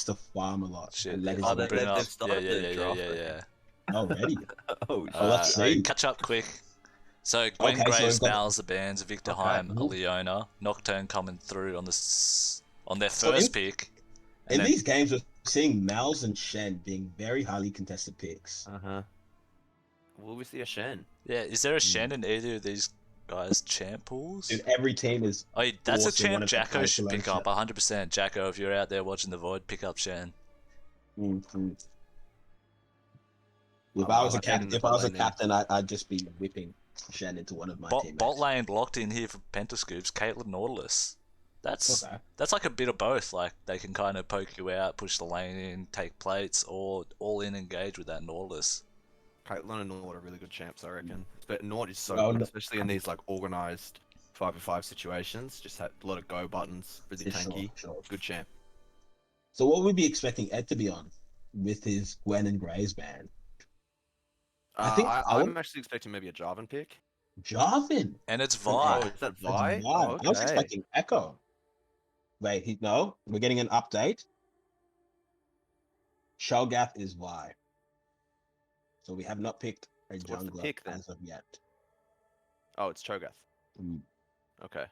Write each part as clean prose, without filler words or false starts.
likes to farm a lot. Shit. And let his I'll lane- bring it up. they've started Yeah. the draft, I think. Already. Oh, Oh, let's Alright, see. catch up quick. So Gwen Okay, so Graves, we've got- Bowser, Bands, Victor Okay. Heim, Leona, Nocturne coming through on on their So first pick. And In then, these games, we're seeing Mal's and Shen being very highly contested picks. Will we see a Shen? yeah, is there a Shen in either of these guys' champ pools? Dude, every team is. Oh, that's a also one champ of the Jacko players should to pick learn up, 100%. Jacko, if you're out there watching the Void, pick up Shen. Mhm. If Oh, I was I a get in the captain, bot lane then. I'd just be whipping Shen into one of my teammates. Bot lane locked in here for Penta Scoops, Caitlyn Nautilus. That's Okay. that's like a bit of both. Like they can kind of poke you out, push the lane in, take plates, or all in engage with that Nautilus. Caitlyn and Nord are really good champs, I reckon. But Nord is so Well, good, no- especially in these like organized 5v5 situations. Just had a lot of go buttons, really For sure, tanky. sure. Good champ. So what would we be expecting Ed to be on with his Gwen and Graves band? I think I'm actually expecting maybe a Jarvan pick. Jarvan. And it's Oh, Vi. is that That's Vi? Vi. Oh, I was okay. expecting Echo. Wait, no, we're getting an update. Shelgath is Vi. So we have not picked a So what's the jungler pick, then? as of yet. Oh, it's Cho'Gath. Mm. Okay.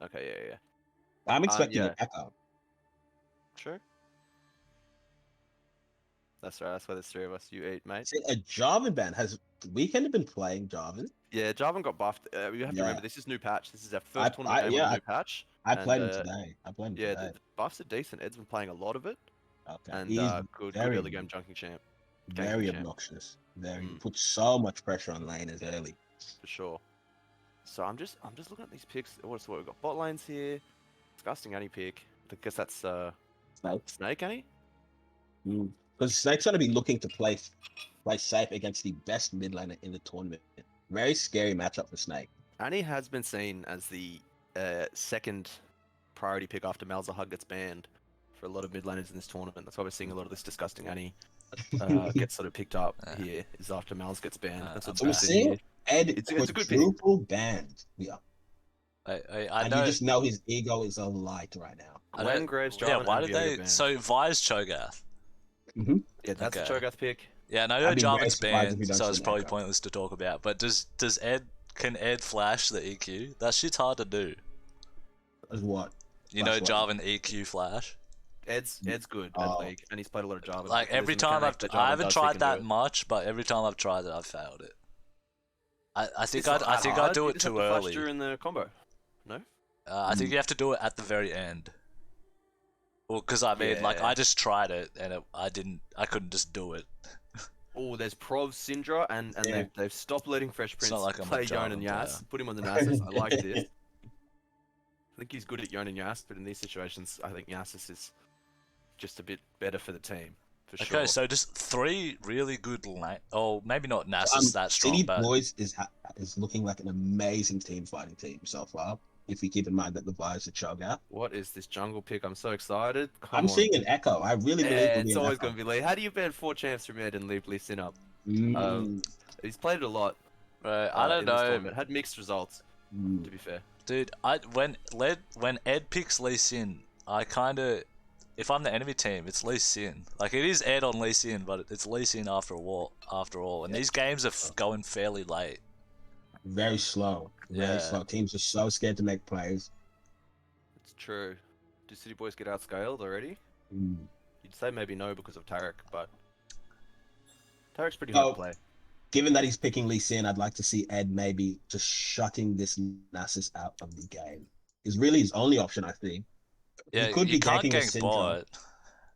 Okay, yeah. I'm expecting yeah. an Echo. True. That's right. That's why there's three of us. You eat, mate. See, a Jarvan band. Has Weekend been playing Jarvan? Yeah, Jarvan got buffed. You have to Yeah. remember, this is new patch. This is our first tournament game yeah, on the new patch. I And, played him today. Yeah, the buffs are decent. Ed's been playing a lot of it. Okay. And He's good very, early game junking champ. very champ. obnoxious. Very Mm. puts so much pressure on laners early. For sure. So I'm just looking at these picks. What's what we've got? Bot lanes here. Disgusting Annie pick. I guess that's Snake Annie? Because Snake's going to be looking to play safe against the best mid laner in the tournament. Very scary matchup for Snake. Annie has been seen as the second priority pick after Malzahar gets banned for a lot of mid laners in this tournament. That's why we're seeing a lot of this disgusting Annie gets sort of picked up here, is after Malz gets banned. That's what's So we're happening seeing here. Ed It's a good pick. quadruple banned. Yeah. I And know. you just know his ego is a light right now. I Gwen don't- Graves, yeah, Jarvan, why and did Viego they? banned. So Vi's Cho'Gath. Yeah, that's Okay. a Cho'Gath pick. Yeah, and I I'd know be very Jarvan's surprised if we banned, don't so see it's an probably Echo. pointless to talk about. But can Ed flash the EQ? That shit's hard to do. As what? You know Flash what? Jarvan EQ flash. Ed's good Oh. at League, and he's played a lot of Jarvan. Like There's every a time mechanic that I Jarvan haven't does, he tried can do that it. much, but every time I've tried it, I've failed it. I think It's not that I hard, do you it just have too to flash early. during the combo. No? I think you have to do it at the very end. Well, because I mean, like Yeah. I just tried it and I couldn't just do it. Oh, there's Prov, Syndra, and Yeah. they've stopped letting Fresh Prince not like I'm a play Yon Jarvan and Yas. player. Put him on the Nasus. I like this. I think he's good at Yon and Yas, but in these situations, I think Yasis is just a bit better for the team. For Okay, sure. so just three really good lane. Oh, maybe not Nasus that strong, City but Boys is looking like an amazing team fighting team so far. If we keep in mind that the Vi's are Cho'Gath. What is this jungle pick? I'm so excited. I'm Come on. seeing an Echo. I really believe Yeah, it'll be it's an always Echo. going to be Lee. How do you ban 4 champs from Ed and leave Lee Sin up? Mm, He's played it a lot. I don't in this know, tournament. Had mixed results, mm. to be fair. dude. When Ed picks Lee Sin, I kind of, if I'm the enemy team, it's Lee Sin. Like it is Ed on Lee Sin, but it's Lee Sin after all. And these games are going fairly late. Very slow. Very Yeah. slow. Teams are so scared to make plays. It's true. Do City Boys get outscaled already? Mm. You'd say maybe no because of Tarek, but Tarek's pretty hard Oh. to play. Given that he's picking Lee Sin, I'd like to see Ed maybe just shutting this Nasus out of the game. Is really his only option, I think. Yeah, he could you be can't ganking a gank Syndra. bot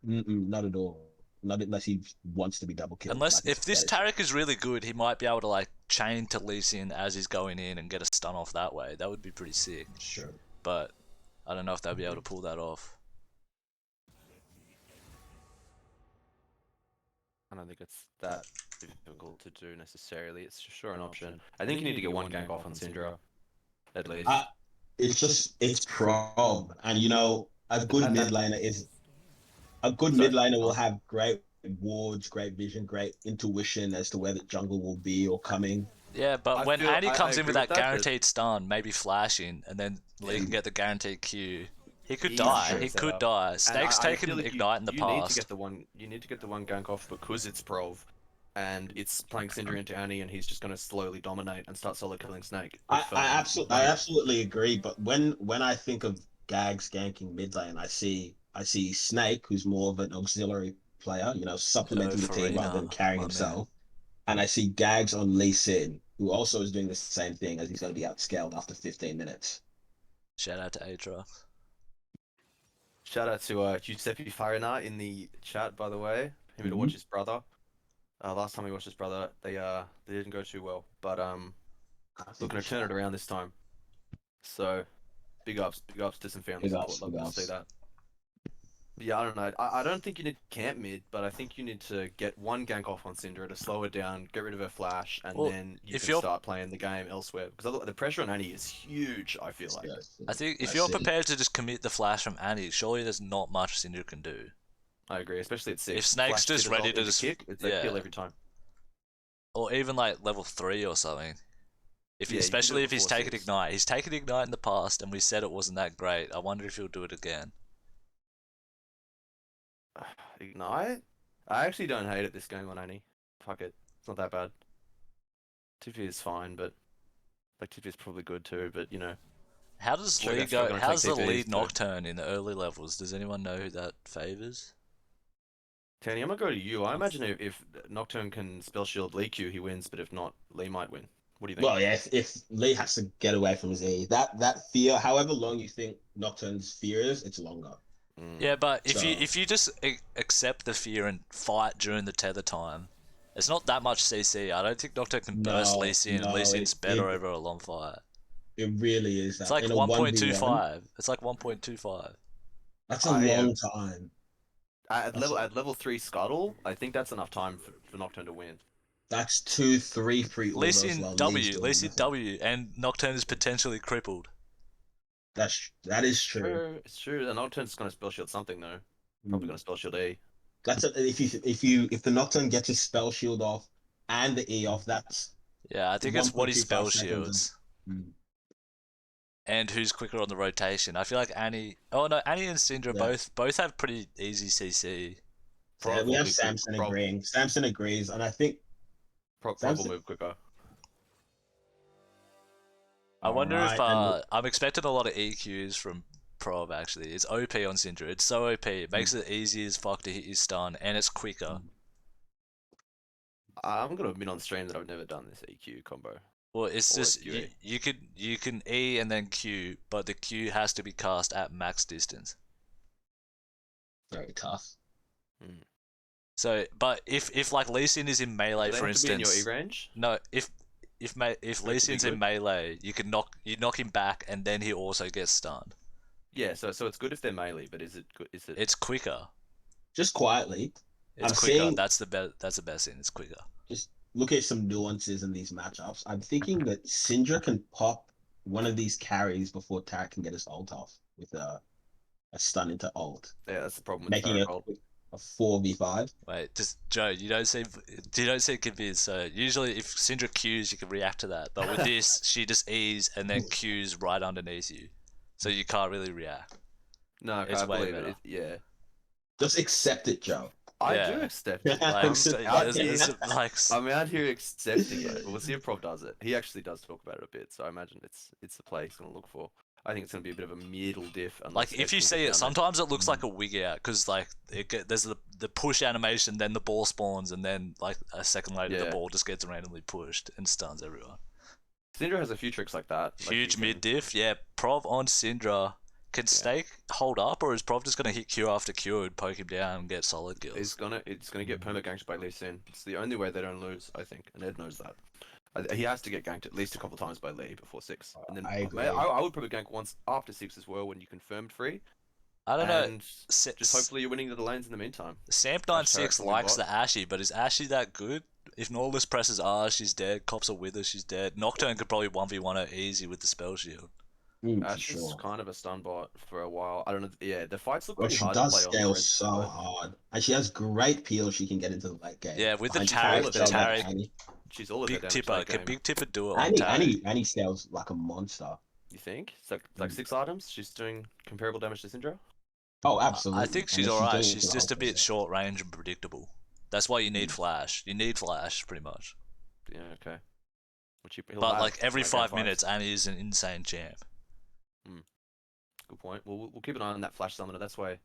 Not at all. Not unless he wants to be double killed. unless like if this that is- Tarek is really good, he might be able to like chain to Lee Sin as he's going in and get a stun off that way. That would be pretty sick. Sure. But I don't know if they'll be able to pull that off. I don't think it's that difficult to do necessarily. It's for sure an option. I think you need to get one gank off on Syndra, at least. It's prob, and you know a good mid laner will have great wards, great vision, great intuition as to where the jungle will be or coming. Yeah, but I when feel- Andy I comes in agree with that with that, but- guaranteed stun, maybe flashing, and then Lee can get the guaranteed Q. He could He's die. very He set could up. die. And Snake's I taken feel like Ignite in the you need to past. get the one. You need to get the one gank off because it's Prov, and it's playing Syndra into Annie, and he's just going to slowly dominate and start solo killing Snake. If, I Money- absolutely agree. But when I think of Gags ganking mid lane, I see Snake, who's more of an auxiliary player, you know, supplementing the team rather Farina, than carrying my man. himself. And I see Gags on Lee Sin, who also is doing the same thing as he's going to be outscaled after 15 minutes. Shout out to Aatrox. Shout out to Giuseppe Farina in the chat, by the way. Him to watch his brother. Last time we watched his brother, they didn't go too well, but looking to turn it around this time. So, big ups to some family Big support. ups, Love big to ups. see that. But yeah, I don't know. I don't think you need camp mid, but I think you need to get one gank off on Syndra to slow her down, get rid of her flash, and Well, then you if can you're- start playing the game elsewhere. Because the pressure on Annie is huge. I feel like. I think if you're prepared to just commit the flash from Annie, surely there's not much Syndra can do. I agree, especially at 6. If Snake's Flash just jitters ready off to into just- kick, it's a yeah. kill every time. Or even like level 3 or something. If Yeah, you can do especially it if he's before taken 6. Ignite. He's taken Ignite in the past and we said it wasn't that great. I wonder if he'll do it again. Ignite? I actually don't hate it this game on Annie. Fuck it. It's not that bad. Tiffy is fine, but like Tiffy is probably good too, but you know. How does Sure, Lee that's not go? gonna How's take the TPs lead too. Nocturne in the early levels? Does anyone know who that favors? Tanny, I'm gonna go to you. I imagine if Nocturne can spell shield Lee Q, he wins, but if not, Lee might win. What do you think? Well, yeah, if Lee has to get away from his E, that fear, however long you think Nocturne's fear is, it's longer. Yeah, but if So- you just accept the fear and fight during the tether time, it's not that much CC. I don't think Nocturne can burst Lee Sin, and Lee Sin's better over a long fight. It really is that. It's like in a 1.25. It's like 1.25. That's a long time. At level 3 Scuttle, I think that's enough time for Nocturne to win. That's 2-3 free Lee autos Sin while Lee's W, doing Lee Sin nothing. W, and Nocturne is potentially crippled. That is true. It's true. The Nocturne's gonna spell shield something though. Probably gonna spell shield E. That's if the Nocturne gets his spell shield off and the E off, that's Yeah, I think it's what he 1.25 spell seconds shields. Mm. And who's quicker on the rotation. I feel like Annie... Oh no, Annie and Syndra Yeah. both have pretty easy CC. So Prov we will have be Samson quick. agreeing. Samson agrees, and I think Prov will Samson- move quicker. I wonder if... Alright, I'm expecting a lot of EQs from Prov actually. It's OP on Syndra. It's so OP. It makes it easy as fuck to hit your stun, and it's quicker. I'm gonna admit on stream that I've never done this EQ combo. Well, it's Or just... QE. You can E and then Q, but the Q has to be cast at max distance. very tough. So, but if like Lee Sin is in melee, Do they for have to be in instance... your E range? No, if Lee Sin's in good? melee, you knock him back, and then he also gets stunned. Yeah, so it's good if they're melee, but is it good? Is it? It's quicker. Just quietly, It's I'm quicker. seeing- That's the best thing. It's quicker. just look at some nuances in these matchups. I'm thinking that Syndra can pop one of these carries before Tarek can get his ult off with a stun into ult, Yeah, that's the problem with making it Tarot. a 4v5. Wait, just Joe, you don't seem convinced. So usually, if Syndra Qs, you can react to that. But with this, she just E's and then Qs right underneath you, so you can't really react. No, It's I way believe better. it. Yeah, Just accept it, Joe. I Yeah. do accept it. Like, I'm, so- out there's- here, there's, like, I'm out here accepting it. We'll see if Prov does it. He actually does talk about it a bit, so I imagine it's the play he's gonna look for. I think it's gonna be a bit of a middle diff. unless like if Ed you can see get it, down there. sometimes it looks like a wig out because like there's the push animation, then the ball spawns, and then like a second later the Yeah. ball just gets randomly pushed and stuns everyone. Syndra has a few tricks like that. like Huge you mid can- diff, yeah. Prov on Syndra. Can Snake hold up, or is Prov just gonna hit Q after Q and poke him down and get solid kills? It's gonna get perma ganked by Lee Sin. It's the only way they don't lose, I think, and Ed knows that. He has to get ganked at least a couple times by Lee before 6, and then I agree. I would probably gank once after 6 as well when you confirmed free. I don't know. And just hopefully you're winning the lanes in the meantime. Samp96 Tarek likes bot. the Ashy, but is Ashy that good? If Nautilus presses R, she's dead. Cops are with her, she's dead. Nocturne could probably 1v1 her easy with the spell shield. For Ash is sure. kind of a stun bot for a while. I don't know. Yeah, the fights look Well, really she hard does to play scale on. so hard, and she has great peel. She can get into the late game. Yeah, with the Behind Tarek, Tarek, the Tarek, Annie. She's all of Big that Tipper. Can Big Tipper do it on Annie, Tarek? Annie scales like a monster. You think? It's like 6 items. She's doing comparable damage to Syndra. Oh, I absolutely. think And she's if she's alright. doing it She's to just a bit ultimate, short range and predictable. That's why you need mm, Flash. You need Flash, pretty much. Yeah, okay. Which he'll But have like every like game 5 minutes, Annie is an insane champ. Good point. We'll keep an eye on that Flash Summoner. That's why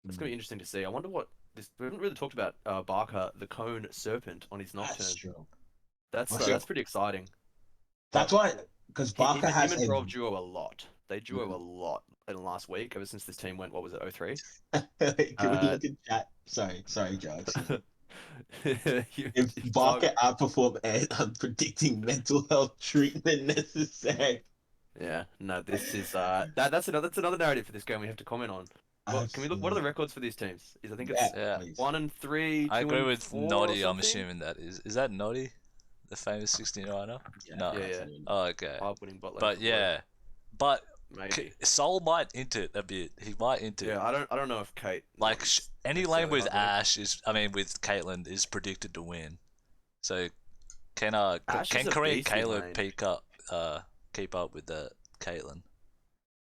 it's gonna be mm, interesting to see. I wonder what this. We haven't really talked about Barker, the Cone Serpent on his that's Nocturne. true. That's pretty exciting. That's But why, because him, Barker him, him has and a. Prov duo a lot. They duo a Mm. lot in the last week. Ever since this team went, what was it, 03? Can we Uh, look at chat? Sorry, Joe. Excuse me. you, If you Barker dog. outperformed Ed, I'm predicting mental health treatment necessary. Yeah, no, this is that's another narrative for this game we have to comment on. What can we look? What are the Absolutely. records for these teams? Is I think it's Yeah, Yeah, please. 1-3, I two agree and with four or Noddy. I'm something. assuming that is that Noddy, the famous 16-er? Yeah, No. Yeah, that's yeah. it. Oh, okay. Winning bot lane But for Blue. yeah, but Maybe. Soul might int it a bit. He might int it. Yeah, I don't know if Kate Like knows any lane necessarily with hard winning. Ash is, I mean, with Caitlyn is predicted to win. So Ash can is a Korean beast mid Kayla lane. keep up with the Caitlyn?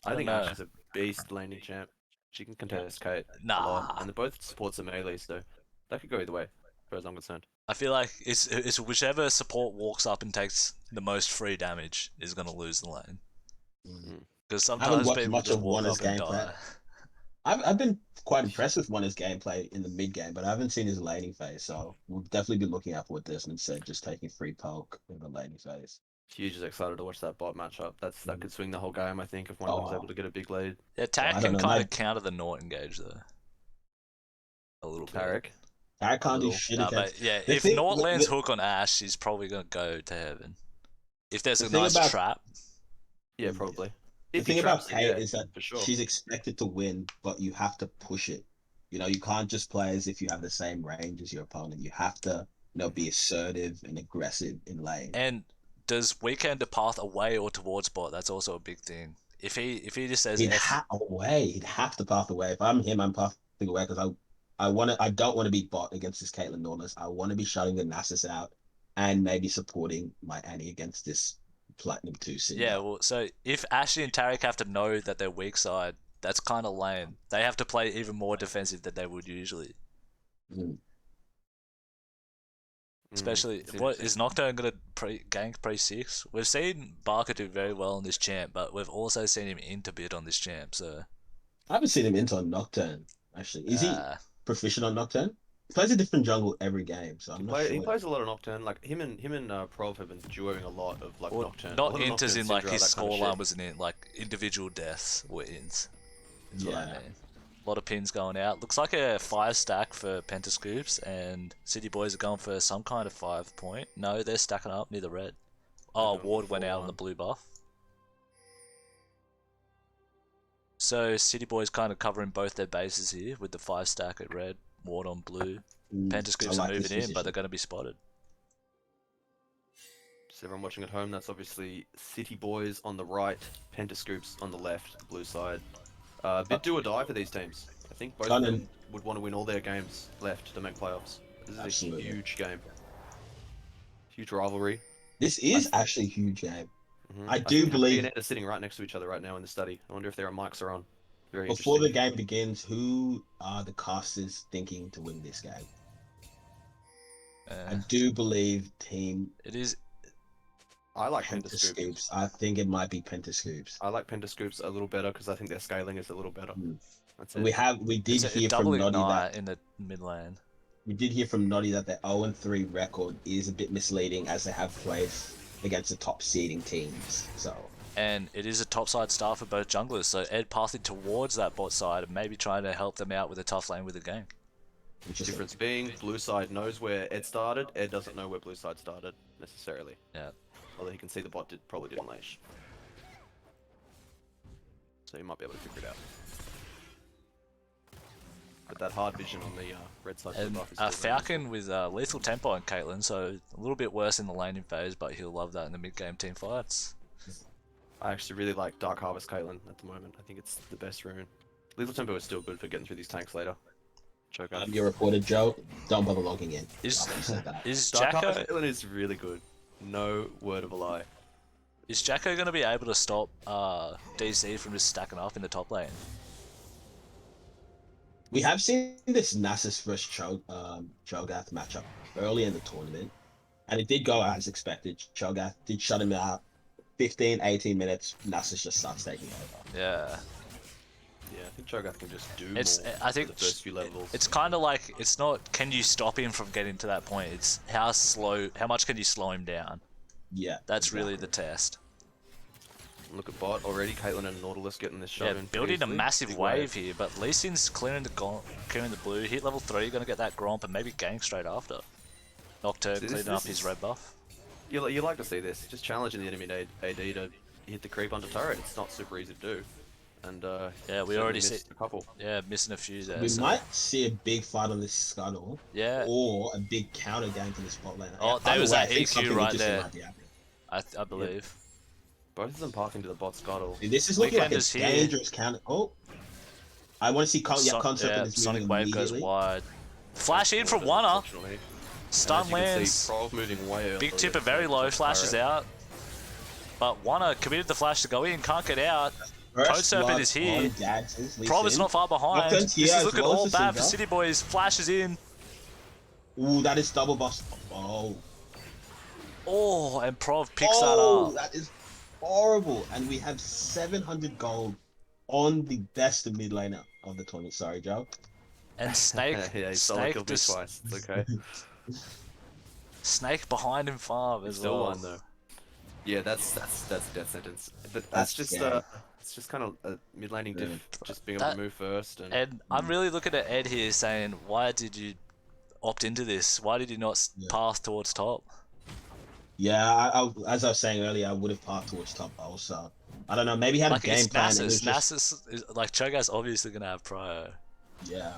I I don't think know. Ash is a beast laning champ. She can contest Kate a lot, Nah. and they both supports a melee, so that could go either way, as far as I'm concerned. I feel like it's whichever support walks up and takes the most free damage is gonna lose the lane. Mm. Mm. Because I haven't sometimes watched people much just of walk Warner's up and gameplay. die. I've been quite impressed with Warner's gameplay in the mid game, but I haven't seen his laning phase, so we'll definitely be looking out for this instead of just taking free poke in the laning phase. Huge is excited to watch that bot matchup. That Mm. could swing the whole game, I think, if one of them's able Oh, to get a big lead. Yeah, well, Tack I don't can know. kind of My counter the Nort engage though. A little bit. Tarek. I A can't do little. shit Nah, against. but yeah, The if thing, Nort lands the, hook on Ash, he's probably gonna go to heaven. If there's the a thing nice about trap. Yeah, probably. the If he thing about traps it, Kate yeah, is that for sure. she's expected to win, but you have to push it. You know, you can't just play as if you have the same range as your opponent. You have to, be assertive and aggressive in lane. And does Weekend a path away or towards bot? That's also a big thing. If he just says He'd F, have away. He'd have to path away. If I'm him, I'm pathing away because I don't want to be bot against this Caitlyn Nautilus. I want to be shutting the Nasus out and maybe supporting my Annie against this Platinum 2 yeah, Cinder. well, so if Ashley and Tarek have to know that they're weak side, that's kind of lame. They have to play even more defensive than they would usually. Mm. Especially, It's what interesting. is Nocturne gonna gank pre 6? We've seen Barker do very well on this champ, but we've also seen him int a bit on this champ. So I haven't seen him into on Nocturne, actually. Is he uh, proficient on Nocturne? He plays a different jungle every game, so I'm not He sure. plays a lot of Nocturne. Like him and Prov have been duoing a lot of like well, Nocturne. A not lot of int as Nocturne in like Syndra, his that kind of scoreline shit. was an int, like individual deaths were ints. Is what I Yeah. mean. A lot of pins going out. Looks like a 5 stack for Penta scoops, and City Boys are going for some kind of 5 point. No, they're stacking up near the red. Oh, going Ward for went out on the 4-1. blue buff. So City Boys kind of covering both their bases here with the 5 stack at red, Ward on blue. Penta I scoops are like this moving in, but they're position. going to be spotted. So everyone watching at home, that's obviously City Boys on the right, Pentascoops on the left, blue side. A bit do or die for these teams. I think both of them would want to win all their games left to make playoffs. This is Absolutely. a huge game. Huge rivalry. This is actually a huge game. I I do think Happy believe and Ed are sitting right next to each other right now in the study. I wonder if their mics are on. Very before the interesting. game begins, who are the casters thinking to win this game? I do believe Team It is. I like Pentascoops. Pentascoops. I think it might be Pentascoops. I like Pentascoops a little better because I think their scaling is a little better. Mm. That's We it. did It's a hear from double Noddy ignite that in the mid lane. we did hear from Noddy that their 0-3 record is a bit misleading as they have played against the top seeding teams. So And it is a topside start for both junglers, so Ed pathing towards that bot side and maybe trying to help them out with a tough lane with a gank. interesting. Difference being, blue side knows where Ed started. Ed doesn't know where blue side started necessarily. Yeah. Although he can see the bot probably didn't leash, so he might be able to figure it out. But that hard vision on the red side And buff is still there. Falcon with lethal tempo on Caitlyn, so a little bit worse in the laning phase, but he'll love that in the mid game team fights. I actually really like Dark Harvest Caitlyn at the moment. I think it's the best rune. Lethal Tempo is still good for getting through these tanks later. Choke up. Your reported, Joe. Don't bother logging in. Is After you said that. is Dark Jacko? Harvest Caitlyn is really good. No word of a lie. Is Jacko going to be able to stop DC from just stacking up in the top lane? We have seen this Nasus versus Cho'Gath matchup early in the tournament, and it did go as expected. Cho'Gath did shut him out. 15, 18 minutes, Nasus just starts taking over. Yeah. Yeah, I think Cho'Gath can just do It's. more I think for the first few levels. it's kind of like it's not. Can you stop him from getting to that point? It's how slow. How much can you slow him down? Yeah, That's really the test. Look at bot already. Caitlyn and Nautilus getting this shot Yeah, in. building a easily. massive Big wave here, but Lee Sin's clearing the blue. Hit level 3, gonna get that Gromp and maybe gank straight after. Nocturne See, cleaning up his red buff. You like to see this, just challenging the enemy AD to hit the creep onto turret. It's not super easy to do, and Yeah, we certainly already missed see. a couple. Yeah, missing a few there. We so- might see a big fight on this scuttle, Yeah. or a big counter game to this bot lane. Oh, there Either was way, that I think EQ something right interesting there. might be happening. I believe. Both of them parking to the bot scuttle. This is looking like a Weekend is here. dangerous counter. Oh, I want to see concept of this Sonic moving Wave goes immediately. wide. Flash in from Wanna. Unfortunately. Stun And as you can lands. see, Prov moving way early. Big Tipper very low. Flashes out. But Wanna committed the flash to go in. Can't get out. Code First Serpent blood is here. on Gags' Lee Prob is Sin. not far behind. Nocturne's This here is as looking well all as bad for Syndra. City Boys. Flashes in. Ooh, that is double bust. Oh. Oh, and Prov picks Oh, that up. that is horrible. And we have 700 gold on the best of mid laner of the tournament. Sorry, Joe. And Snake, Yeah, he solo Snake, killed me just, twice. It's okay. Snake behind him farm as Still well. won though. Yeah, that's a death sentence. But That's that's just scary. it's just kind of a mid laning diff, just being able That- to move first and And I'm really looking at Ed here saying, why did you opt into this? Why did you not pass towards top? Yeah, as I was saying earlier, I would have passed towards top also. I don't know, maybe he had Like, a game it's plan. And it was Nasus. just, Nasus is, like, Cho'Gath's obviously going to have prio. yeah.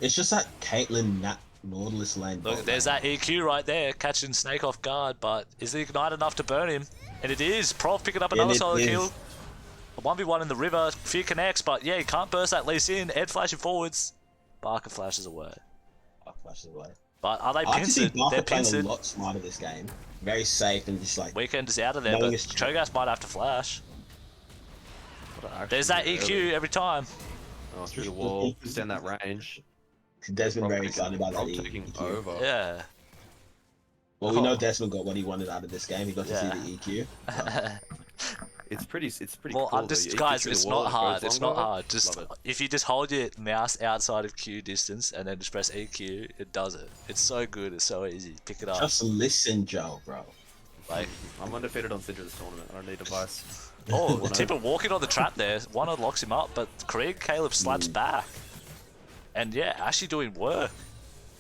It's just that Caitlyn Nautilus lane. Look, bot there's lane. that EQ right there, catching Snake off guard, but is the Ignite enough to burn him? And it is. Prov picking up another it solo is. kill. A 1v1 in the river. Fear connects, but yeah, he can't burst that Lee Sin. Ed flashing forwards. Barker flashes away. Oh, flashes away. But are they I like to see pincered? Barker They're playing a pincered. lot smarter this game. Very safe and just like Weekend is out of there, but knowing his- Cho'Gath might have to flash. What a There's that action EQ early. every time. Oh, through the wall, extend that range. Desmond Prov very taking- excited about that. Prov taking EQ. over. Yeah. Well, we know Oh. Desmond got what he wanted out of this game. He got to Yeah. see the EQ. It's pretty Well, cool. I'm though. just You guys, through the it's wall not and it hard. goes It's not longer. hard. Just Love it. if you just hold your mouse outside of Q distance and then just press EQ, it does it. It's so good. It's so easy. Pick it up. Just listen, Joe, bro. Like, I'm undefeated on Syndra this tournament. I don't need advice. oh, Wanna- Tipper walking on the trap there. One locks him up, but Caleb slaps back. And yeah, actually doing work.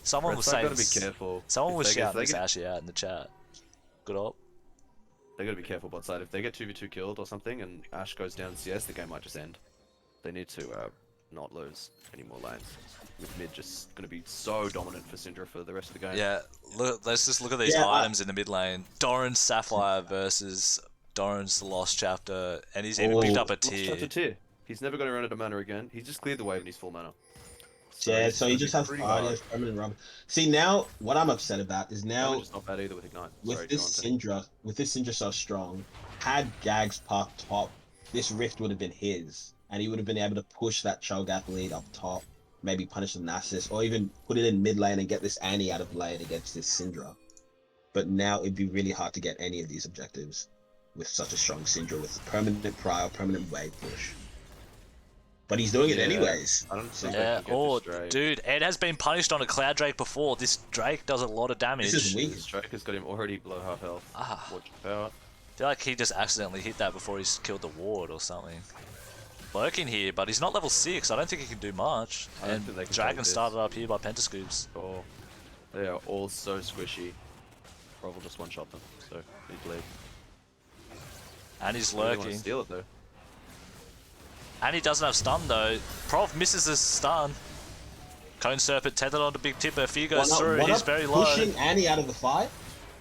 Someone was They've saying. got to be careful. Someone If was they get- shouting if this they get- Ashley out in the chat. Good op. They got to be careful bot side. If they get 2v2 killed or something and Ash goes down CS, the game might just end. They need to not lose any more lanes. With mid just going to be so dominant for Syndra for the rest of the game. Yeah, look. Let's just look at these Yeah, items in the mid lane. Doran's Sapphire versus Doran's The Lost Chapter, and he's even Oh. picked up a Lost tier. chapter tier. He's never going to run out of mana again. He's just cleared the wave and he's full mana. Yeah, so he gonna just be has pretty priority hard. as permanent rub. See, now what I'm upset about is now Damage's not bad either with Ignite. with Sorry, this go on, Syndra, so strong, had Gags parked top, this rift would have been his, and he would have been able to push that Cho'Gath lead up top, maybe punish the Nasus, or even put it in mid lane and get this Annie out of lane against this Syndra. But now it'd be really hard to get any of these objectives with such a strong Syndra with permanent prior, permanent wave push. But he's doing it Yeah. anyways. I don't think Yeah, they can oh, get this Drake. dude, Ed has been punished on a Cloud Drake before. This Drake does a lot of damage. This is weak. This Drake has got him already below half health. Ah. Watch power. I feel like he just accidentally hit that before he's killed the ward or something. Lurking here, but he's not level 6. I don't think he can do much. I don't And think they can Dragon take this. started up here by Pentascoops. Oh, they are all so squishy. Rob will just one-shot them, so they bleed. And he's Really want to lurking. steal it though. And he doesn't have stun though. Prov misses his stun. Cone Serpent tethered onto Big Tipper. Fear goes through. He's very low. Pushing Annie out of the fight.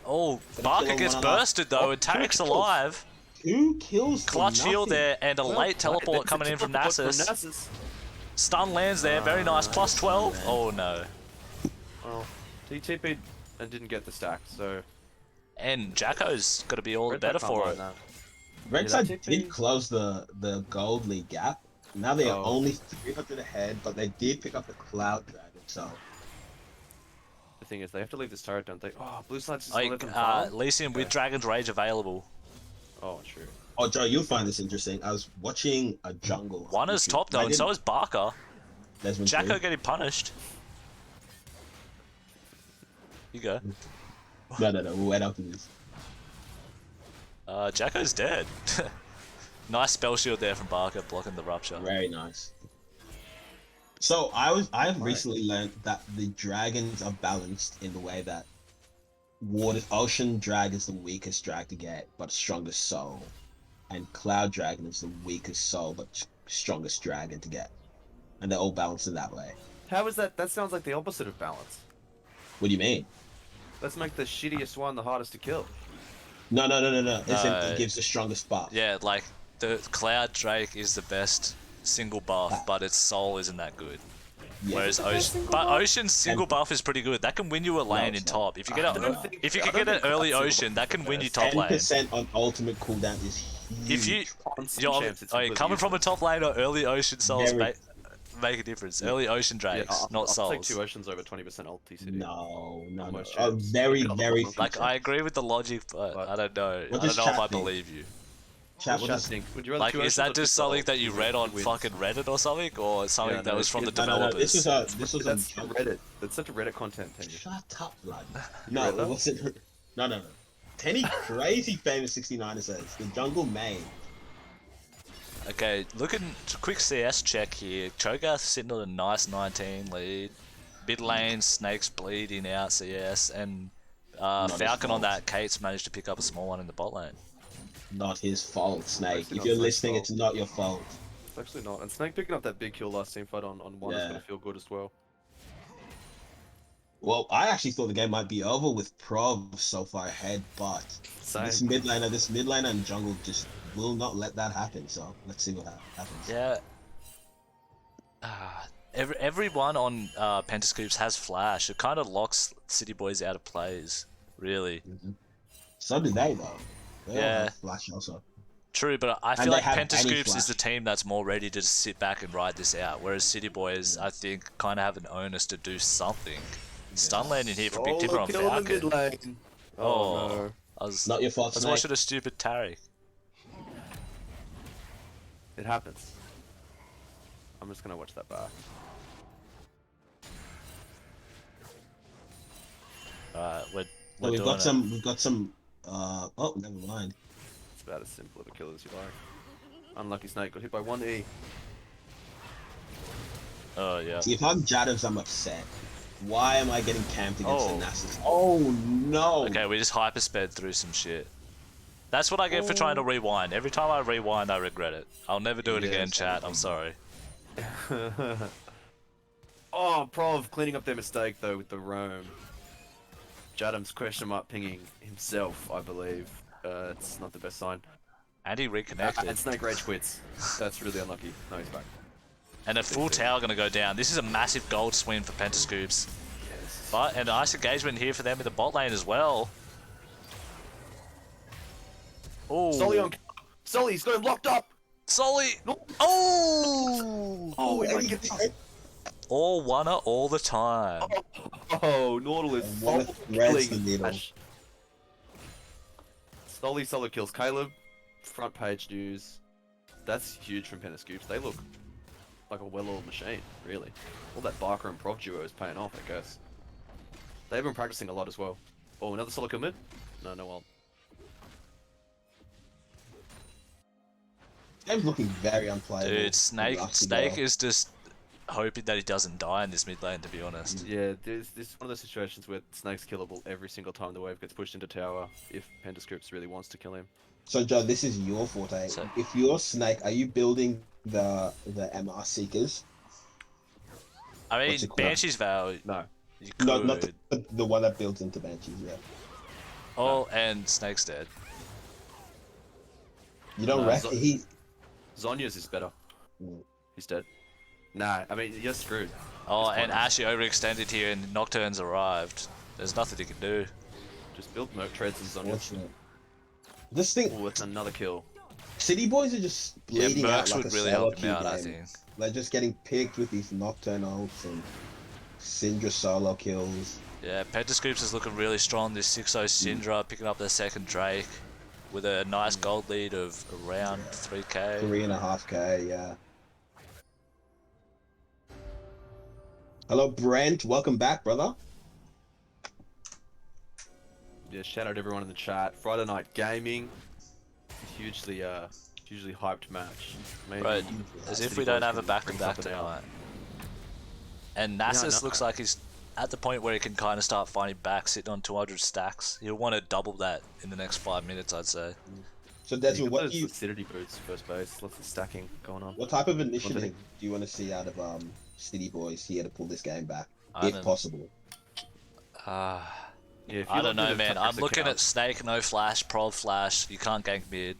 Oh, But Barker still gets one and a half. bursted though, Oh, and two Tarek's kills. alive. 2 kills. for Clutch heal nothing. there, and a late teleport coming in from Nasus. Stun lands there, very nice. Plus 12. Oh no. Well, he TP'd and didn't get the stack, so And Jacko's got to be all the Red better Bull for can't it. mind Rek'Sai that did TP. close the gold league gap. Now they are Oh, only 300 ahead, but they did pick up the Cloud Dragon, so the thing is, they have to leave this turret, don't they? Oh, blue side's just gonna let Like, them farm. Lee Sin with Okay. Dragon's Rage available. Oh, true. oh, Joe, you'll find this interesting. I was watching a jungle One is YouTube. top though, and so is Barker. Desmond Jacko 3. getting punished. You go. No. We'll wait after this. Jacko's dead. Nice spell shield there from Barker blocking the rupture. Very nice. So I've Right. recently learned that the dragons are balanced in the way that water ocean drag is the weakest drag to get, but strongest soul, and cloud dragon is the weakest soul but strongest dragon to get, and they're all balanced in that way. How is that? That sounds like the opposite of balance. What do you mean? Let's make the shittiest one the hardest to kill. No. It's No. it gives the strongest buff. Yeah, like the Cloud Drake is the best single buff, Ah. but its soul isn't that good. Yeah. Whereas Ocean's single buff is pretty good. That can win you a lane in it's not. top. If you I get don't think- if you I can don't get an think early single Ocean, buff that can is win you best. top lane. 10% on ultimate cooldown is huge. If you On some you're, champs, it's okay, completely coming from a useless. top lane or early Ocean souls Very- make a difference. Early Ocean Yeah, Drakes, I'll not take souls. 2 oceans over 20% ult TCD. No. Almost Oh, champs. very Get on the very bottom. few Like I agree with the logic, but But- I don't know. What I does don't know if chat I think? believe you. Chat, What what does think? Would you rather Like, 2 is oceans that or just 2 something ult? that you read on Wins. fucking Reddit or something, or something Yeah, that no, was from the no, developers? This was a That's Reddit. That's such a Reddit content thing. Shut up, blood. You No, read it that? wasn't. No. Tenny crazy famous 69er says the jungle main. Okay, looking quick CS check here. Cho'Gath sitting on a nice 19 lead. Mid lane, Snakes bleeding out CS, and Not his Falcon on fault. that. Kate's managed to pick up a small one in the bot lane. Not his fault, Snake. Actually If not you're Snake's listening, fault. it's not your fault. It's actually not. And Snake picking up that big kill last team fight on one is Yeah. gonna feel good as well. Well, I actually thought the game might be over with Prov so far ahead, but Same. this mid laner and jungle just will not let that happen. So let's see what happens. Yeah. Everyone on Pentascoops has flash. It kind of locks City Boys out of plays, really. So do they though. They all Yeah. have flash also. True, but I And feel they like have any Pentascoops is flash. the team that's more ready to just sit back and ride this out, whereas City Boys, I think, kind of have an onus to do something. Stun landing here for Big Tipper on kill in the mid Falcon. lane. Oh, No. I was Not your fault, I was Snake. watching a stupid Taric. It happens. I'm just gonna watch that back. We're So we've doing got it. some. We've got some. Oh, never mind. It's about as simple of a kill as you like. Unlucky Snake got hit by 1 E. Oh yeah. See, if I'm Jadovs, I'm upset. Why am I getting camped against Oh. the Nasus? Oh no! Okay, we just hypersped through some shit. That's what I get for trying to rewind. Every time I rewind, I regret it. I'll never do it Yeah, again, same chat. thing. I'm sorry. Oh, Prov cleaning up their mistake though with the roam. Jadam's question mark pinging himself, I believe. It's not the best sign. And he reconnected. And Snake Rage quits. That's really unlucky. No, he's back. And a full tower gonna go down. This is a massive gold swing for Pentascoops. Yes. But a nice engagement here for them in the bot lane as well. Oh, Sully on. Sully, he's got him locked up. Sully! No. Oh! Oh, he might get this. All oneer all the time. Oh, Nautilus. And what solo threads killing the needle. Ash. Sully solo kills Caleb. Front page news. That's huge from Pentascoops. They look like a well-oiled machine, really. All that Barker and Prov duo is paying off, I guess. They've been practicing a lot as well. Oh, another solo kill mid? No, no ult. Game's looking very unplayable. Dude, Snake Lucky Snake girl. is just hoping that he doesn't die in this mid lane, to be honest. Yeah, this is one of those situations where Snake's killable every single time the wave gets pushed into tower, if Pentascoops really wants to kill him. So Joe, this is your forte. So- If you're Snake, are you building the MR Seekers? I mean, What's it called? Banshee's Vow, No. you could. No, not the one that builds into Banshees. Yeah. Oh, and Snake's dead. You don't No, reckon he? Zonya's is better. Mm. He's dead. Nah, I mean, you're screwed. Oh, It's and pointless. Ashy overextended here, and Nocturne's arrived. There's nothing he can do. Just build Merc Treads and Zonya. Fortunate. This thing. Oh, it's another kill. City Boys are just Yeah, bleeding out Mercs like would a really solo help him queue out, I game. think. They're just getting picked with these Nocturne ults and Syndra solo kills. Yeah, Pentascoops is looking really strong. This 6-0 Syndra picking up their second Drake with a nice gold lead of around 3k. 3.5k, yeah. Hello, Brent. Welcome back, brother. Yeah, shout out to everyone in the chat. Friday night gaming, hugely hyped match. Maybe Right, as if City we don't Boys have a can back-to-back bring something out. tonight. And Yeah, I Nasus know. looks like he's at the point where he can kind of start finding back, sitting on 200 stacks. He'll want to double that in the next 5 minutes, I'd say. So Yeah, Desmond, you got what those do you, acidity boots first base. Lots of stacking going on. what type of What's initiative it? do you want to see out of City Boys here to pull this game back, I if don't, possible? Yeah, if I you don't know, look man. at I'm looking at Snake, no flash, prov flash. You can't gank mid.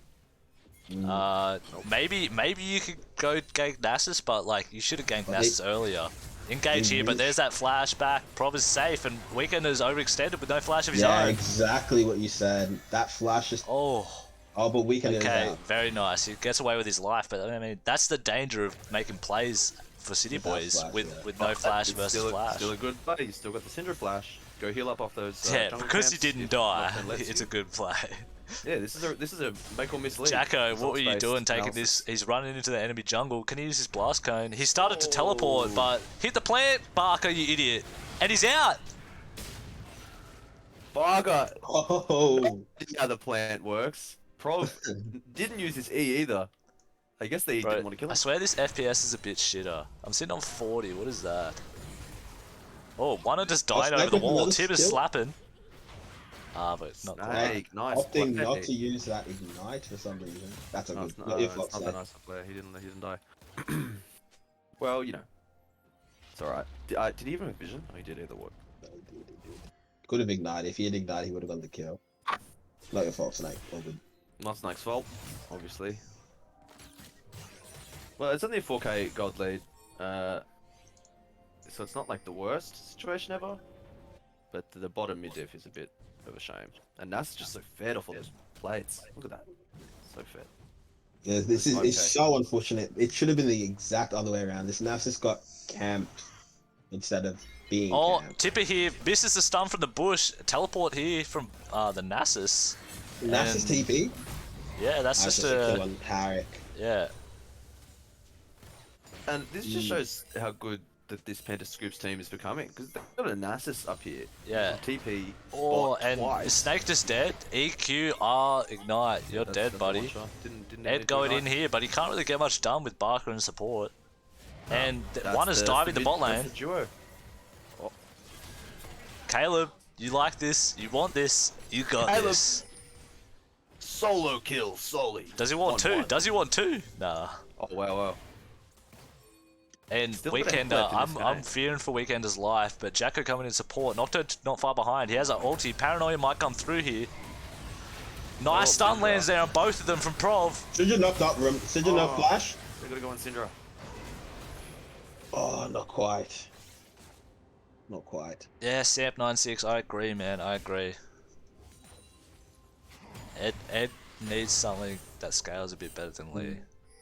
Maybe you could go gank Nasus, but like you should have ganked Nasus earlier. Engage here, but there's that flashback. Prov is safe, and Weekender's overextended with no flash of his Yeah, own. exactly what you said. That flash is. Oh, But Weekend is okay, out. very nice. He gets away with his life, but I mean that's the danger of making plays for City Without Boys flash, with yeah. with no flash versus flash. Still a good play. You still got the Syndra flash. Go heal up off those. Yeah, jungle because he camps didn't if die, Nocturne lets it's you. a good play. Yeah, this is a make or miss lead. Jacko, what were you Results-based doing taking analysis. this? He's running into the enemy jungle. Can he use his blast cone? He started to teleport, Oh. but hit the plant, Barker, you idiot. And he's out. Barker. Oh, How the plant works. Prov didn't use his E either. I guess they Bro, didn't want to kill I him. swear this FPS is a bit shitter. I'm sitting on 40. What is that? Oh, one just died over the Snake with wall. another Tib is skill? slapping. But not quite. Snake, nice opting play. not to use that ignite for some reason. That's a No, good. it's not, If it's not that nice of a player. He didn't die. Well, you know, it's all right. Did he even have vision? Oh, he did either way. Could have ignited. If he had ignited, he would have got the kill. Not your fault, Snake. All good. Not Snake's fault, obviously. Well, it's only a 4k gold lead, so it's not like the worst situation ever. But the bottom mid diff is a bit of a shame, and that's just so fed off all those plates. Look at that, so fed. Yeah, this is Okay. it's so unfortunate. It should have been the exact other way around. This Nasus got camped instead of being Oh, camped. Tipper here. Misses the stun from the bush. Teleport here from the Nasus. Nasus and- TP. Yeah, that's That's just just a kill a... on Tarek. Yeah. And this just shows how good that this Penta Scoops team is becoming, because they've got a Nasus up here. Yeah. TP. Oh, bot and twice. is Snake just dead? EQ, R, Ignite. You're That's dead, the buddy. launcher. Didn't Ed need going to in here, but he can't really get much done with Barker and support. And That's one is diving the bot that's lane. the duo. Caleb, you like this? You want this? You got Caleb. this. Solo kill, Soli. Does he want two? 1-1. Does he want two? Nah. Oh wow. And Still got a Weekender, left in this I'm game. fearing for Weekender's life, but Jacko coming in support, not far behind. He has an ulti. Paranoia might come through here. Nice stun Syndra. lands there on both of them from Prov. Syndra knocked up room. Syndra no flash. They're gonna go on Syndra. Oh, not quite. Not quite. Yeah, Samp96, I agree, man. I agree. Ed needs something that scales a bit better than Lee.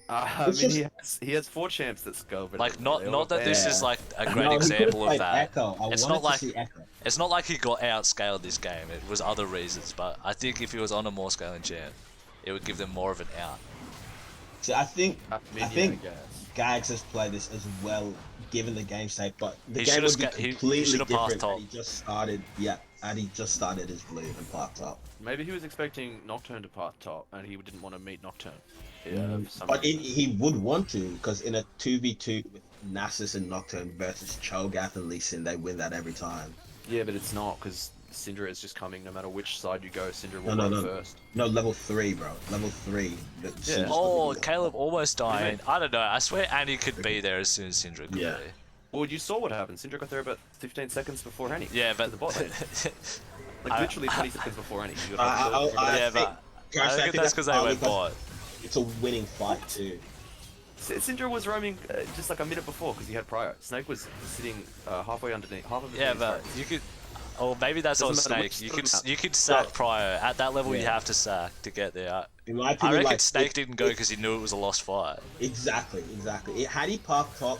I It's mean, just- he has 4 champs that go, but Like, not that this Yeah. is like a great No, he could've example of played that. Echo. I It's wanted not like to see Echo. it's not like he got outscaled this game. It was other reasons, but I think if he was on a more scaling champ, it would give them more of an out. See, I think I think guess. Gags has played this as well, given the game state, but the He game should've would be sca- he completely should've passed different. top. And he just started, yeah, and he just started his blue and parked up. Maybe he was expecting Nocturne to part top, and he didn't want to meet Nocturne. Yeah, for some But reason. he would want to, because in a 2v2 with Nasus and Nocturne versus Cho'Gath and Lee Sin, they win that every time. Yeah, but it's not, because Syndra is just coming. No matter which side you go, Syndra will No, run no. first. No, level 3, bro. Level 3. Yeah. Oh, Caleb almost dying. mean? I don't know. I swear Andy could be there as soon as Syndra could Yeah. be. Well, you saw what happened. Syndra got there about 15 seconds before Annie. Yeah, to but the bot lane. Like I- literally 20 seconds before Annie. You got yeah, think- but Guys, I think that's because they partly went bot. It's a winning fight, too. Syndra was roaming just like a minute before because he had Prio. Snake was sitting halfway underneath, half of his Yeah, team's but face. you could. Or maybe that's on Doesn't matter Snake. which You could sack Well, Pryor at that level. You yeah. have to sack to get there. In my I opinion, reckon like Snake didn't go because he knew it was a lost fight. exactly. Had he parked top,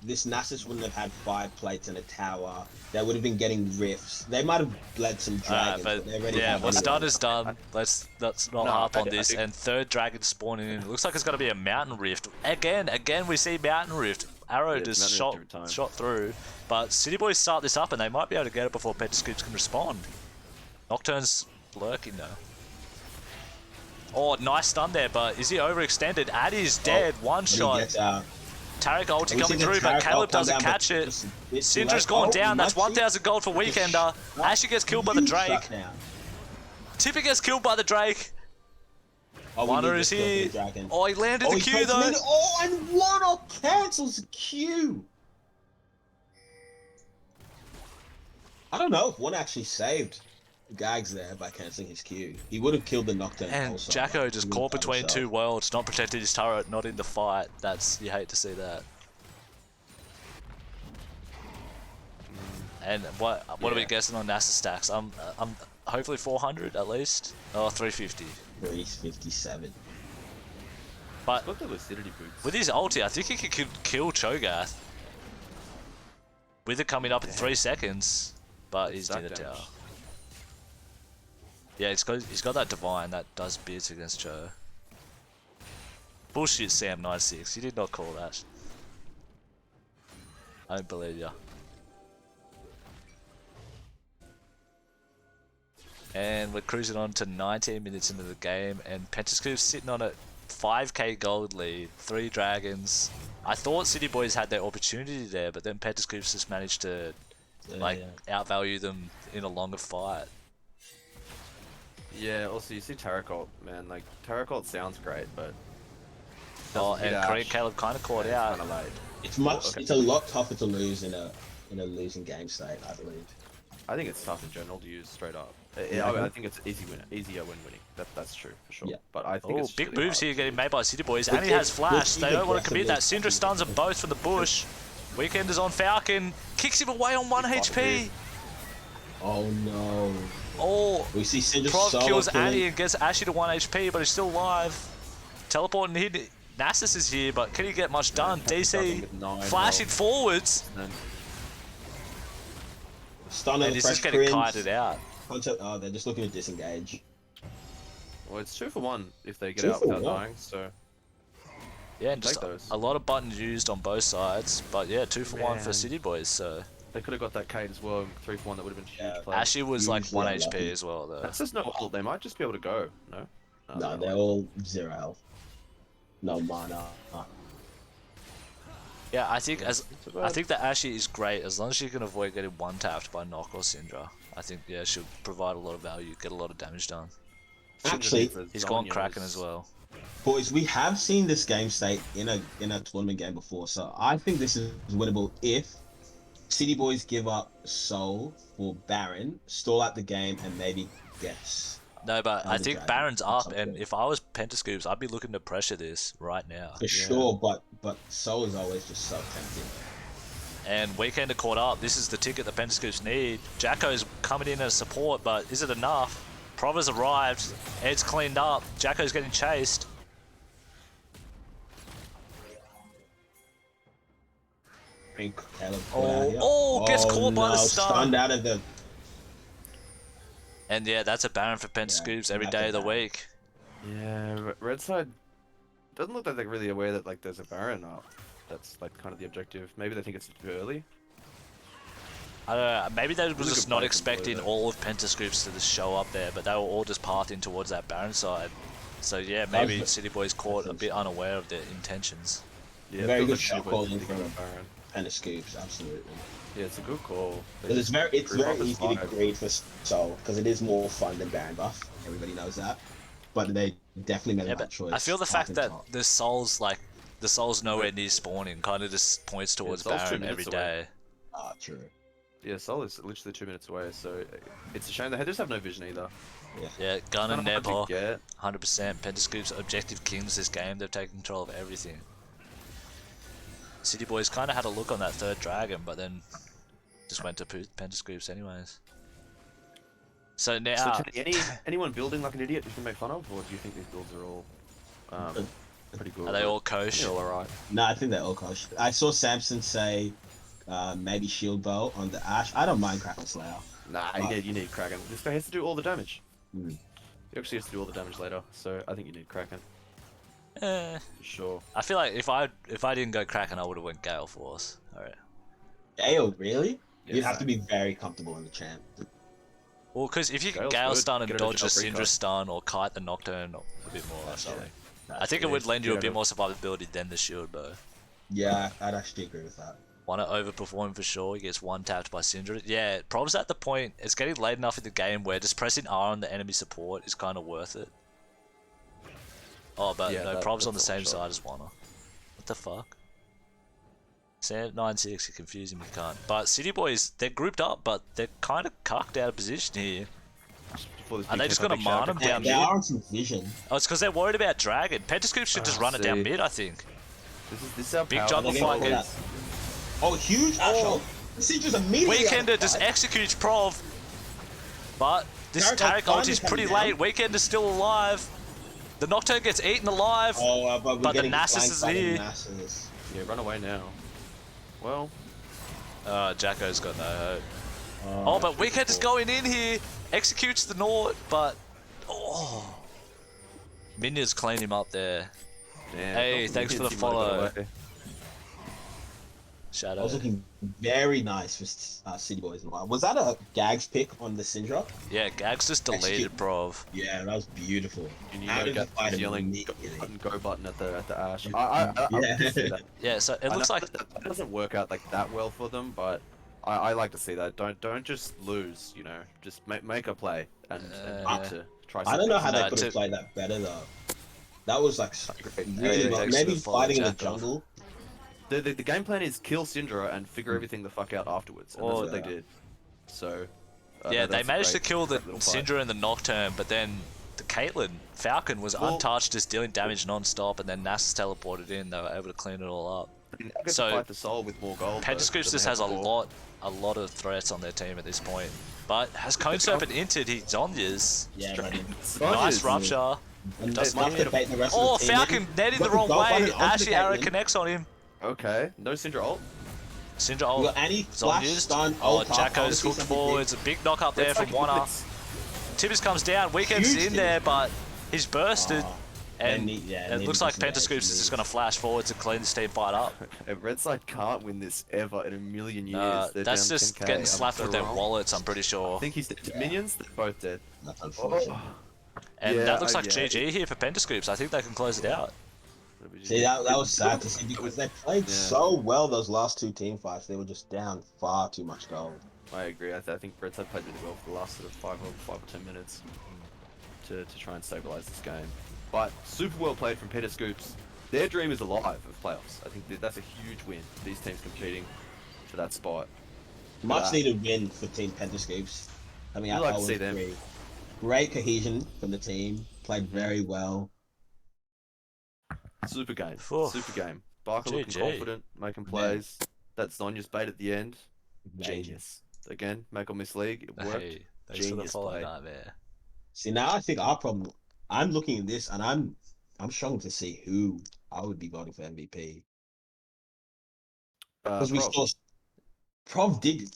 this Nasus wouldn't have had 5 plates and a tower. They would have been getting rifts. They might have bled some dragons, But but they already yeah, have what's anyway. done is done. Let's not No, harp on I this. think- And third dragon spawning in. It looks like it's gonna be a mountain rift again. Again, we see mountain rift. Arrow Yeah, it's just mountain rift every time. shot through. But City Boys start this up, and they might be able to get it before Petascoops can respond. Nocturne's lurking though. Oh, nice stun there, but is he overextended? Addy's dead. One And he shot. gets out. Tarek ulti We coming see the through, but Tarek Caleb ult come doesn't down, but catch it. just a bit too Syndra's late. gone Oh, down. That's Maxi 1,000 gold for Weekender. Ashley gets killed by the Huge Drake. shutdown. Tippy gets killed by the Drake. Oh, we Wonder need is this kill for here. the dragon. Oh, he landed the he Q takes him though. in. Oh, and Warnock cancels the Q. I don't know if one actually saved Gags there by cancelling his Q. He would have killed the Nocturne And also. Jacko like, just he would caught have done between himself. two worlds, not protected his turret, not in the fight. You hate to see that. And what are we Yeah. guessing on NASA stacks? I'm hopefully 400 at least. Oh, 350. 357. But Got the lucidity boots. with his ulti, I think he could kill Cho'Gath. With it coming up in 3 seconds, but he's Stack in the damage. tower. Yeah, he's got that divine that does bits against Cho. Bullshit, Sam96. You did not call that. I don't believe ya. And we're cruising on to 19 minutes into the game, and Pentascoop's sitting on a 5k gold lead, 3 dragons. I thought City Boys had their opportunity there, but then Pentascoop's just managed to outvalue them in a longer fight. Yeah, also you see Tarot, man, like Tarot sounds great, but Oh, doesn't hit and Ash. Caleb kind of caught out. Kind of late. It's much. Okay. It's a lot tougher to lose in a losing game state, I believe. I think it's tough in general to use straight up. Yeah. I think it's easier when winning. That's true for sure. Yeah. But I think Oh, it's big really moves hard. here getting made by City Boys, Look and he at- has flash. look They don't want to commit that. aggressively. Syndra stuns them both from the bush. Weekender's on Falcon, kicks him away on 1 HP. Oh no! Oh, We see Syndra Prov solo kills killing. Annie and gets Ashy to 1 HP, but he's still alive. Teleporting here. Nasus is here, but can he get much done? DC with 9 flashing health. forwards, And Stun and on the he's fresh just getting prince. kited out. Oh, they're just looking to disengage. well, it's 2 for 1 if they get 2 out for without 1. dying. So Yeah, and Take just those. a lot of buttons used on both sides, but yeah, 2 for 1 for Man. City Boys. So they could have got that Kate as well. 3 for 1 that would have been huge. Yeah. play. Ashy was like Usually 1 I'm HP lucky. as well, though. That's just no ult. They might just be able to go. No. No, they're all 0 health. No mana. Yeah, I think too I bad. think that Ashy is great as long as she can avoid getting one tapped by Nock or Syndra. I think she'll provide a lot of value, get a lot of damage done. Actually, He's gone Kraken as well. Boys, we have seen this game state in a tournament game before, so I think this is winnable if City Boys give up Soul for Baron, stall out the game, and maybe guess. No, but I Another think dragon Baron's or up, something. and if I was Pentascoops, I'd be looking to pressure this right now. For sure, but Soul is always just so tempting. And Weekender caught up. This is the ticket the Pentascoops need. Jacko's coming in as support, but is it enough? Prova's arrived. Ed's cleaned up. Jacko's getting chased. I think Caleb caught out here. Gets caught by the stun. Stunned out of the. And yeah, that's a Baron for Pentascoops every that's day a of the Baron. week. Yeah, Red side doesn't look like they're really aware that like there's a Baron up. That's like kind of the objective. Maybe they think it's too early. I don't know, maybe they were Really just good not play from expecting Blue, though. all of Pentascoops to just show up there, but they were all just pathing towards that Baron side. So yeah, maybe was- City Boys caught a bit unaware of their intentions. Yeah, it Very feels good like shot City Boys calling think from- about Baron. And the scoops, absolutely. Yeah, it's a good call. They Because it's just very prove up his easy to vibe. grade for Soul because it is more fun than Baron buff. Everybody knows that. But they definitely made Yeah, the but right choice. I feel the Path fact and that top. the Soul's nowhere near spawning kind of just points towards Soul's 2 Baron minutes every away. day. Ah, true. Yeah, Sol is literally 2 minutes away, so it's a shame they just have no vision either. Yeah, Gun and Kinda hard to Nebo, get. 100%. Pentascoops objective kings this game. They've taken control of everything. City Boys kind of had a look on that third dragon, but then just went to Pentascoops anyways. So So, now, anyone building like an idiot you can make fun of, or do you think these builds are all pretty good? are they all I think kosher? they're all alright. No, I think they're all kosher. I saw Samson say maybe shield bow on the Ash. I don't mind Kraken Slayer. Nah, you need Kraken. This guy has to do all the damage. Hmm. He actually has to do all the damage later, so I think you need Kraken Eh, for sure. I feel like if I didn't go Kraken, I would have went Gale Force. All right. Gale, really? Yeah, You'd have to same. be very comfortable in the champ. Well, because if you can Gale's Gale good. stun and Get rid of dodge the a jump Syndra recon. stun or kite the Nocturne a bit more or That's something. true. I think it would lend you a Get bit rid more survivability than the shield bow. Yeah, I'd actually agree with that. Want to overperform for sure. He gets one tapped by Syndra. Yeah, Prob's at the point. It's getting late enough in the game where just pressing R on the enemy support is kind of worth it. Oh, but Yeah, no, that's Prob's on the a same shot. side as Wanna. What the fuck? Sam 9-6, you're confusing me, cunt. But City Boys, they're grouped up, but they're kind of cucked out of position here. Before this Are they big just tempo, gonna big shadow man 'em comes down They mid? are on some vision. Oh, it's because they're worried about Dragon. Pentascoop should just run it down see. mid, I think. This is how Big powerful jungle this fight, is. dude. Oh, huge Ash ult. The Syndra's immediately out of Weekender the just fight. executes Prov. But this Tarek Tarek Ult ult is coming pretty down. late. Weekender's still alive. The Nocturne gets eaten alive. Oh, but we're But the getting Nasus flanked is by the here. Nasus. Yeah, run away now. Well, Jacko's got no hope. Oh, but Weekender's going in here. Executes the Nord, but... Oh. Minions clean him up there. damn, Hey, got thanks for the minions, he might have got follow. away. That Shadow. was looking very nice for City Boys. Was that a Gags pick on the Syndra? Yeah, Gags just deleted Execute. Prov. Yeah, that was beautiful. And you How know, did the Gat fight was yelling immediately? go button at the Ash. I like to see that. Yeah, so it I looks know like... that doesn't work out like that well for them, but I like to see that. Don't just lose, you know. Just make a play and need to try something. I don't know how No, they could have played that better though. That was like really Hey, well. thanks Maybe for the follow, fighting in the Jack off. jungle. The game plan is kill Syndra and figure everything the fuck out afterwards, and that's what they did. So Yeah, they that's managed to great- kill the great little fight. Syndra and the Nocturne, but then the Caitlyn Falcon was Well- untouched, just dealing damage non-stop, and then Nasus teleported in. They were able to clean it all up. I mean, I get So, to fight the soul with more gold. Pentascoops just has a lot of threats on their team at this point. But has Cone Serpent entered? He's Zonyas. Yeah, buddy. Nice rupture. And Does enough to not- bait the rest Oh, of the team. Falcon netting the Got wrong golf on way. it onto Ashy arrow Caitlyn. connects on him. Okay, no Syndra ult. Syndra We ult. got Annie, flash, Zonyas. stun, Oh, ult, up, Jacko's obviously hooked something forwards. A big knock up there It's from like- Wanna. it's- Tibbers comes down. Weekend's Huge in there, but he's bursted. Oh, And yeah, it need looks to like disengage Pentascoops is and just going to flash forward to clean this team fight up. Red Side can't win this ever in a million years. They're That's down just 10K. getting I'm slapped so with their wrong. wallets, I'm pretty sure. I think he's dead. Minions, they're both dead. That's unfortunate. And Yeah, that looks like yeah. GG here for Pentascoops. I think they can close it out. See, that was sad to see because they played Yeah. so well those last two team fights. They were just down far too much gold. I agree. I think Red Side played really well for the last sort of 5 or 10 minutes to try and stabilize this game. But super well played from Pentascoops. Their dream is alive of playoffs. I think that's a huge win. These teams competing for that spot. Much needed win for Team Pentascoops. Coming I'd out like to 0-3. see them. Great cohesion from the team. Played very well. Super game. Oof. Super game. Barker looking GG. confident, making plays. That's Zonya's bait at the end. Amazing. Genius. Again, make or miss league. It worked. Hey, thanks for the Genius follow, play. Nightmare. See, now I think our problem. I'm looking at this and I'm struggling to see who I would be voting for MVP because we Prob. saw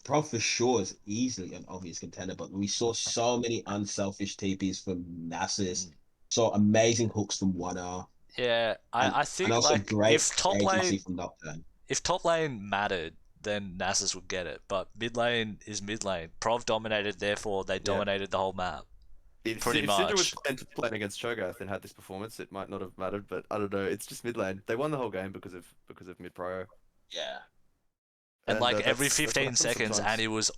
Prov for sure is easily an obvious contender, but we saw so many unselfish TPs from Nasus, saw amazing hooks from 1R. Yeah, I think and also like great if top agency lane from Nocturne. mattered, then Nasus would get it. But mid lane is mid lane. Prov dominated, therefore they dominated the whole map. If pretty Syndra was much. playing against Cho'Gath and had this performance, it might not have mattered. But I don't know. It's just mid lane. They won the whole game because of mid pro. Yeah. And like that's- every that's what 15 happens seconds, sometimes. Annie was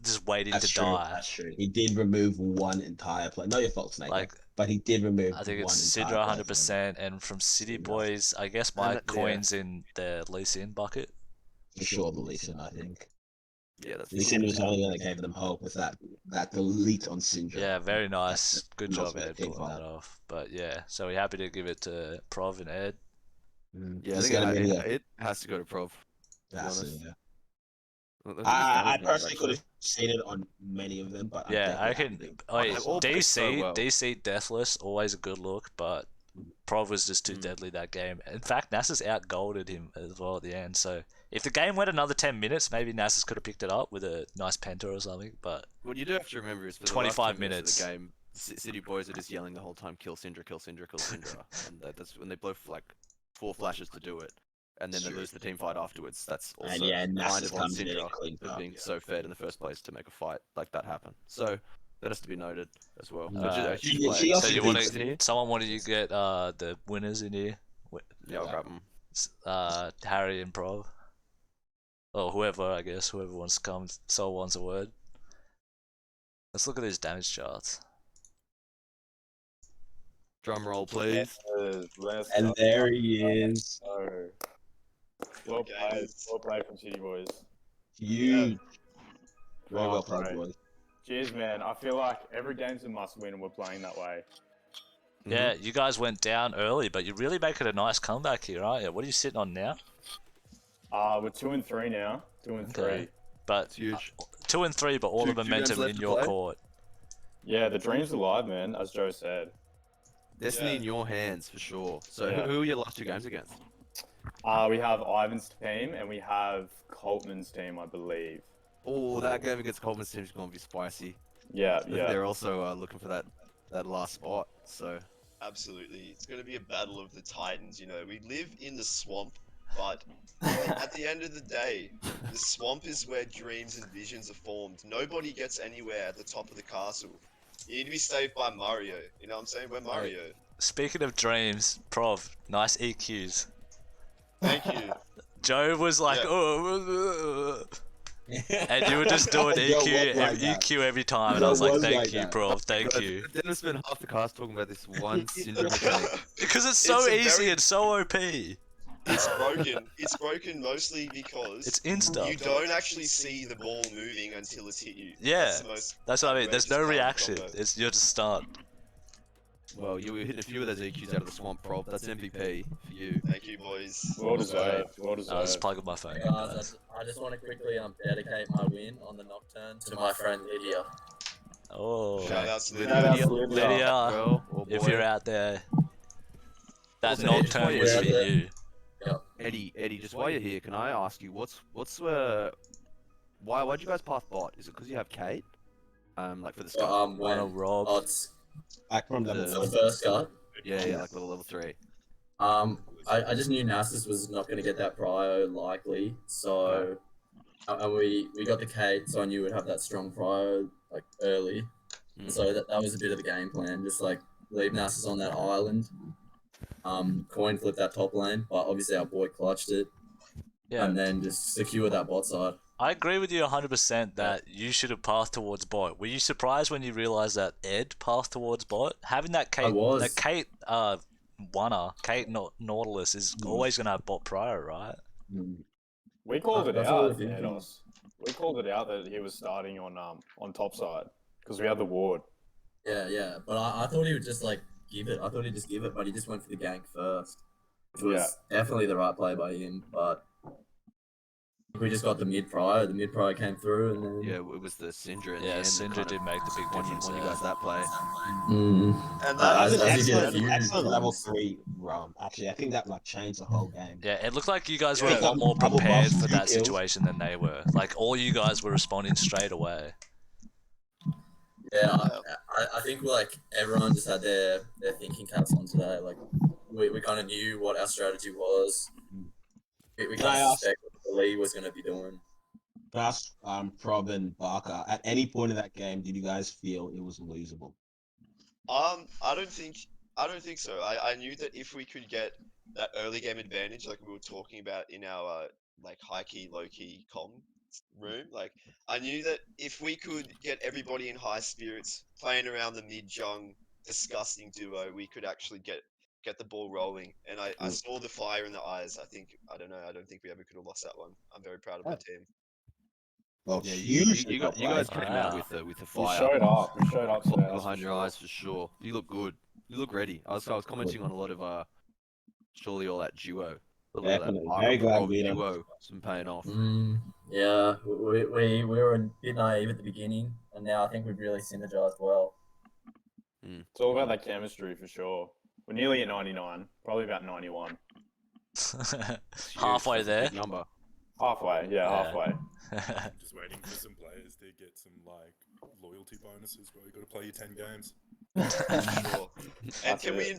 just waiting That's to true. die. That's true. He did remove one entire play. Not your fault, Snake. Like, but he did remove. I think it's one Sidra entire play from him. 100%, and from City Yeah. Boys, I guess my And, yeah. coin's in the Lee Sin bucket. For sure, the Lee Sin, I think. Yeah, that's Lee Sin was the only one that gave them hope with that delete on Syndra. Yeah, very nice. That's- Good that's job, what I Ed, think pulling of that off. But yeah, so we're happy to give it to Prov and Ed. Yeah, I It's think gonna be it has to go to Prov. That's honest. it, yeah. I personally could have seen it on many of them, but I'm Yeah, I definitely can. happy Wait, to all played so well. DC Deathless, always a good look, but Prov was just too deadly that game. In fact, Nasus out-golded him as well at the end. So if the game went another 10 minutes, maybe Nasus could have picked it up with a nice Penta or something. But What you do have to remember is for the 25 last 10 minutes. of the game, City boys are just yelling the whole time, "Kill Syndra, kill Syndra, kill Syndra," and that's when they blow like 4 flashes to do it, and then they lose the team fight afterwards. That's also And yeah, kind Nasus of on comes in and Syndra cleans for up. being so fed in the first place to make a fight like that happen. So that has to be noted as well. But just a Alright. huge She play. also So you did- want to? Someone wanted you to get the winners in here. Yeah, I'll grab them. Harry and Prov. Or whoever, I guess. Whoever wants to come. Soul wants a word. Let's look at these damage charts. Drum roll, please. And there he is. So, well played from City Boys. Huge. Very Oh, well played, great. boys. Cheers, man. I feel like every game's a must-win and we're playing that way. Yeah, you guys went down early, but you really make it a nice comeback here, aren't you? What are you sitting on now? We're 2-3 now. 2-3. Okay. But It's huge. 2 and 3, but all Two the games momentum left in to your play? court. Yeah, the dream's alive, man, as Joe said. Destiny in your hands for sure. So Yeah. who are your last 2 games against? We have Ivan's team and we have Coltman's team, I believe. Oh, that game against Coleman's team is going to be spicy. Yeah, yeah. They're also looking for that last spot. So Absolutely. It's going to be a battle of the titans, you know. We live in the swamp, but at the end of the day, the swamp is where dreams and visions are formed. Nobody gets anywhere at the top of the castle. You need to be saved by Mario. You know what I'm saying? We're Mario. Speaking of dreams, Prov, nice EQs. Thank you. Joe was like, Yeah. oh, and you were just doing Yo, EQ, what like that? EQ every time, and Yo, I was like, was thank like you, that? Prov, thank Guys, you. Then we spent half the cast talking about this one syndrome mechanic. Because it's so It's a easy very- and so OP. It's broken. It's broken mostly because It's insta. you don't actually see the ball moving until it's hit you. Yeah, That's the most That's what I mean. There's no outrageous part of the reaction. combo. It's you're just stunned. Well, you were hitting a few of those EQs out of the swamp, Prop. That's MVP for you. Thank you, boys. Well deserved. Well I was deserved. plugging my phone. Hey in, guys, guys. I just want to quickly dedicate my win on the Nocturne to my friend Lydia. Oh, Shout out to Lydia. Lydia. Shout out to Lydia. Lydia, Well, oh if boy. you're out there, that Also, nocturne if was you're for out there- you. Eddie, just while you're here, can I ask you why'd you guys path bot? Is it because you have Kate? Like for the start? Wanna When rob? it's Back from The- level the 4. first cut, Yeah, like level 3. I just knew Nasus was not going to get that prio likely, so and we got the Kate, so I knew we'd have that strong prio like early. Mm. So that was a bit of the game plan, just like leave Nasus on that island, coin flip that top lane, but obviously our boy clutched it, Yeah, and then just secure that bot side. I agree with you 100% that you should have passed towards bot. Were you surprised when you realized that Ed passed towards bot? Having that Kate, was. that Kate, Nautilus is always gonna have bot prior, right? We called it That's what I out, was thinking. Edos. We called it out that he was starting on top side because we had the ward. Yeah, but I thought he would just like give it. I thought he'd just give it, but he just went for the gank first, which was definitely the right play by him. But we just got the mid prior. The mid prior came through, and then Yeah, it was the Syndra in the Yeah, end that Syndra kind did of make the big won difference you there. guys that play. And As- that, as he did a few Excellent level times. 3 ROM. Actually, I think that like changed the whole game. Yeah, it looked like you guys were Yeah, a lot more double prepared buff, for 2 that kills. situation than they were. Like all you guys were responding straight away. yeah, I think like everyone just had their thinking caps on today. Like we kind of knew what our strategy was. We Can I kind of ask- suspect what Lee was going to be doing. Fast, Prob and Barker. At any point in that game, did you guys feel it was losable? I don't think so. I knew that if we could get that early game advantage, like we were talking about in our like high key, low key com room, like I knew that if we could get everybody in high spirits, playing around the mid jung disgusting duo, we could actually get the ball rolling. And I saw the fire in the eyes. I don't think we ever could have lost that one. I'm very proud of my team. Well, Yeah, huge. you guys came out with the We fire. showed up. We showed up today. Look that's for behind your sure. eyes for sure. You look good. You look ready. I was commenting on a lot of surely all that duo. A little of that Definitely. Mark Very glad Rob we done. duo, some paying off. Yeah, we were a bit naive at the beginning, and now I think we've really synergized well. It's all about that chemistry for sure. We're nearly at 99, probably about 91. It's huge, Halfway that's a there. big number. Halfway, yeah, halfway. I'm just waiting for some players to get some like loyalty bonuses where you got to play your 10 games. Sure. And That's can we it. invite